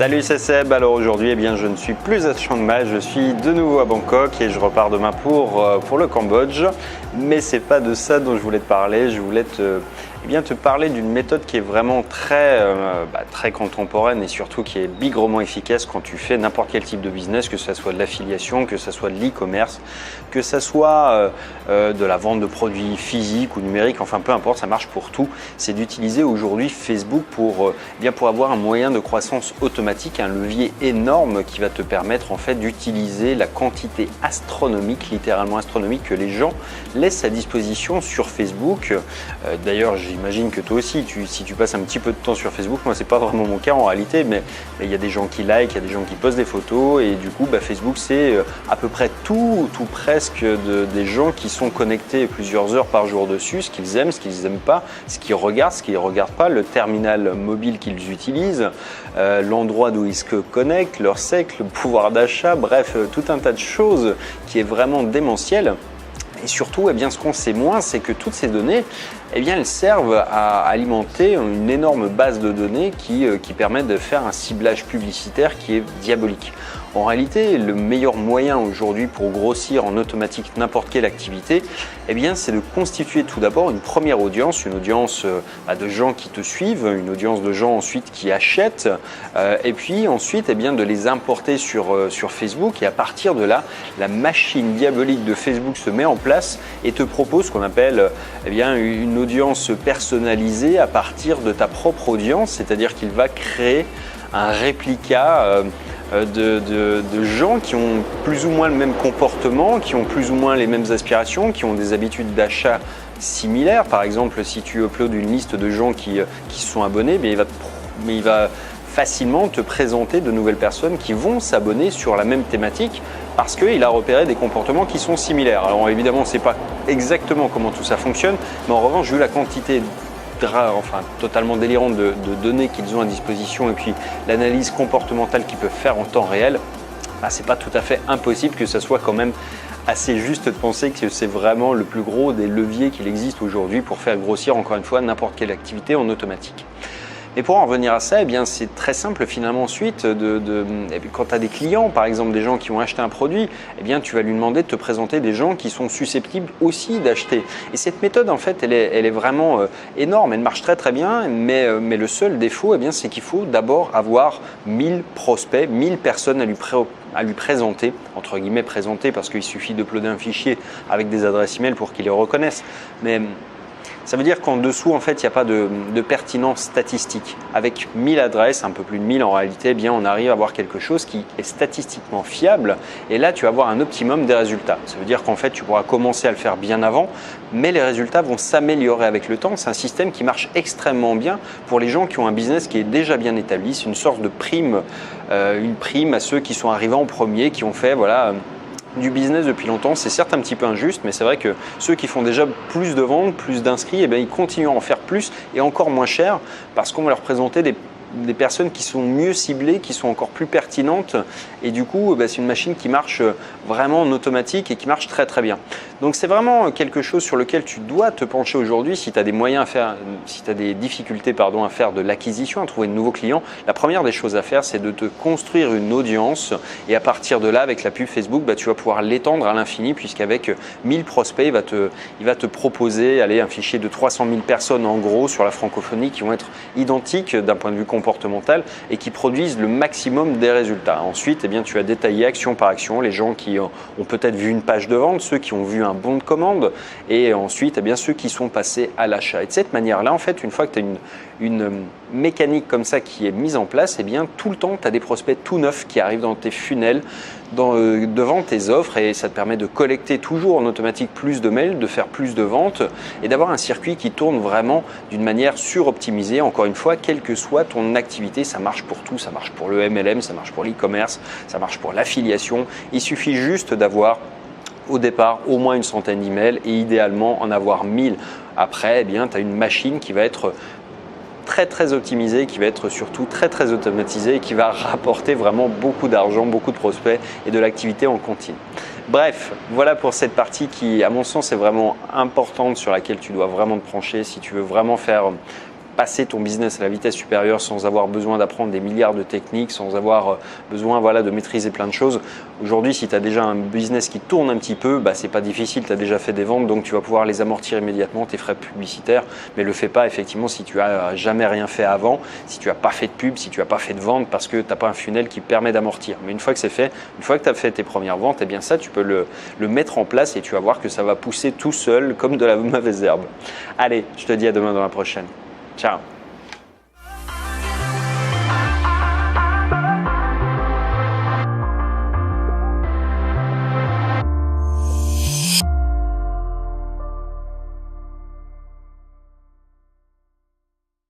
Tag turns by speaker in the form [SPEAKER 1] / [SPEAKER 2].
[SPEAKER 1] Salut, c'est Seb. Alors aujourd'hui, je ne suis plus à Chiang Mai, je suis de nouveau à Bangkok et je repars demain pour le Cambodge. Mais c'est pas de ça dont je voulais te parler. Je voulais te parler d'une méthode qui est vraiment très contemporaine et surtout qui est bigrement efficace quand tu fais n'importe quel type de business, que ce soit de l'affiliation, que ce soit de l'e-commerce, que ce soit de la vente de produits physiques ou numériques, enfin peu importe, ça marche pour tout. C'est d'utiliser aujourd'hui Facebook pour avoir un moyen de croissance automatique, un levier énorme qui va te permettre en fait d'utiliser la quantité astronomique, littéralement astronomique, que les gens laissent à disposition sur Facebook. D'ailleurs, j'imagine que toi aussi, si tu passes un petit peu de temps sur Facebook, moi c'est pas vraiment mon cas en réalité, mais il y a des gens qui like, il y a des gens qui postent des photos et du coup Facebook c'est à peu près tout presque des gens qui sont connectés plusieurs heures par jour dessus, ce qu'ils aiment, ce qu'ils n'aiment pas, ce qu'ils regardent pas, le terminal mobile qu'ils utilisent, l'endroit d'où ils se connectent, leur sexe, le pouvoir d'achat, bref, tout un tas de choses qui est vraiment démentiel. Et surtout, ce qu'on sait moins, c'est que toutes ces données, elles servent à alimenter une énorme base de données qui permet de faire un ciblage publicitaire qui est diabolique. En réalité, le meilleur moyen aujourd'hui pour grossir en automatique n'importe quelle activité, c'est de constituer tout d'abord une première audience, une audience de gens qui te suivent, une audience de gens ensuite qui achètent, et puis ensuite de les importer sur Facebook. Et à partir de là, la machine diabolique de Facebook se met en place et te propose ce qu'on appelle une audience personnalisée à partir de ta propre audience, c'est-à-dire qu'il va créer un réplica de gens qui ont plus ou moins le même comportement, qui ont plus ou moins les mêmes aspirations, qui ont des habitudes d'achat similaires. Par exemple, si tu uploads une liste de gens qui se sont abonnés, il va facilement te présenter de nouvelles personnes qui vont s'abonner sur la même thématique parce qu'il a repéré des comportements qui sont similaires. Alors évidemment, on ne sait pas exactement comment tout ça fonctionne, mais en revanche, vu la quantité totalement délirante de données qu'ils ont à disposition et puis l'analyse comportementale qu'ils peuvent faire en temps réel, c'est pas tout à fait impossible que ça soit quand même assez juste de penser que c'est vraiment le plus gros des leviers qu'il existe aujourd'hui pour faire grossir encore une fois n'importe quelle activité en automatique. Et pour en revenir à ça, c'est très simple finalement ensuite. Quand tu as des clients, par exemple des gens qui ont acheté un produit, tu vas lui demander de te présenter des gens qui sont susceptibles aussi d'acheter. Et cette méthode en fait, elle est vraiment énorme, elle marche très très bien, mais le seul défaut, c'est qu'il faut d'abord avoir 1000 prospects, 1000 personnes à lui présenter, entre guillemets présenter, parce qu'il suffit d'uploader un fichier avec des adresses email pour qu'il les reconnaisse. Mais ça veut dire qu'en dessous, en fait, il n'y a pas de pertinence statistique. Avec 1000 adresses, un peu plus de 1000 en réalité, on arrive à avoir quelque chose qui est statistiquement fiable. Et là, tu vas avoir un optimum des résultats. Ça veut dire qu'en fait, tu pourras commencer à le faire bien avant, mais les résultats vont s'améliorer avec le temps. C'est un système qui marche extrêmement bien pour les gens qui ont un business qui est déjà bien établi. C'est une sorte de prime, une prime à ceux qui sont arrivés en premier, qui ont fait, du business depuis longtemps. C'est certes un petit peu injuste, mais c'est vrai que ceux qui font déjà plus de ventes, plus d'inscrits, ils continuent à en faire plus et encore moins cher parce qu'on va leur présenter des personnes qui sont mieux ciblées, qui sont encore plus pertinentes et du coup c'est une machine qui marche vraiment en automatique et qui marche très très bien. Donc c'est vraiment quelque chose sur lequel tu dois te pencher aujourd'hui si tu as des moyens à faire, si tu as des difficultés à faire de l'acquisition, à trouver de nouveaux clients. La première des choses à faire, c'est de te construire une audience et à partir de là, avec la pub Facebook, tu vas pouvoir l'étendre à l'infini puisqu'avec 1000 prospects, il va te proposer un fichier de 300 000 personnes en gros sur la francophonie qui vont être identiques d'un point de vue comportemental et qui produisent le maximum des résultats. Ensuite, tu vas détailler action par action les gens qui ont peut-être vu une page de vente, ceux qui ont vu un bon de commande et ensuite ceux qui sont passés à l'achat. Et de cette manière-là, en fait, une fois que tu as une mécanique comme ça qui est mise en place, tout le temps, tu as des prospects tout neufs qui arrivent dans tes funnels, devant tes offres et ça te permet de collecter toujours en automatique plus de mails, de faire plus de ventes et d'avoir un circuit qui tourne vraiment d'une manière suroptimisée. Encore une fois, quelle que soit ton activité, ça marche pour tout, ça marche pour le MLM, ça marche pour l'e-commerce, ça marche pour l'affiliation. Il suffit juste d'avoir au départ au moins une centaine d'emails et idéalement en avoir 1000. Après, tu as une machine qui va être très très optimisé, qui va être surtout très très automatisé et qui va rapporter vraiment beaucoup d'argent, beaucoup de prospects et de l'activité en continu. Bref, voilà pour cette partie qui, à mon sens, est vraiment importante, sur laquelle tu dois vraiment te pencher si tu veux vraiment faire passer ton business à la vitesse supérieure sans avoir besoin d'apprendre des milliards de techniques, sans avoir besoin de maîtriser plein de choses. Aujourd'hui, si tu as déjà un business qui tourne un petit peu, c'est pas difficile, tu as déjà fait des ventes, donc tu vas pouvoir les amortir immédiatement, tes frais publicitaires, mais le fais pas effectivement si tu as jamais rien fait avant, si tu n'as pas fait de pub, si tu n'as pas fait de vente parce que tu n'as pas un funnel qui permet d'amortir. Mais une fois que c'est fait, une fois que tu as fait tes premières ventes, eh bien ça, tu peux le mettre en place et tu vas voir que ça va pousser tout seul comme de la mauvaise herbe. Allez, je te dis à demain dans la prochaine. Ciao.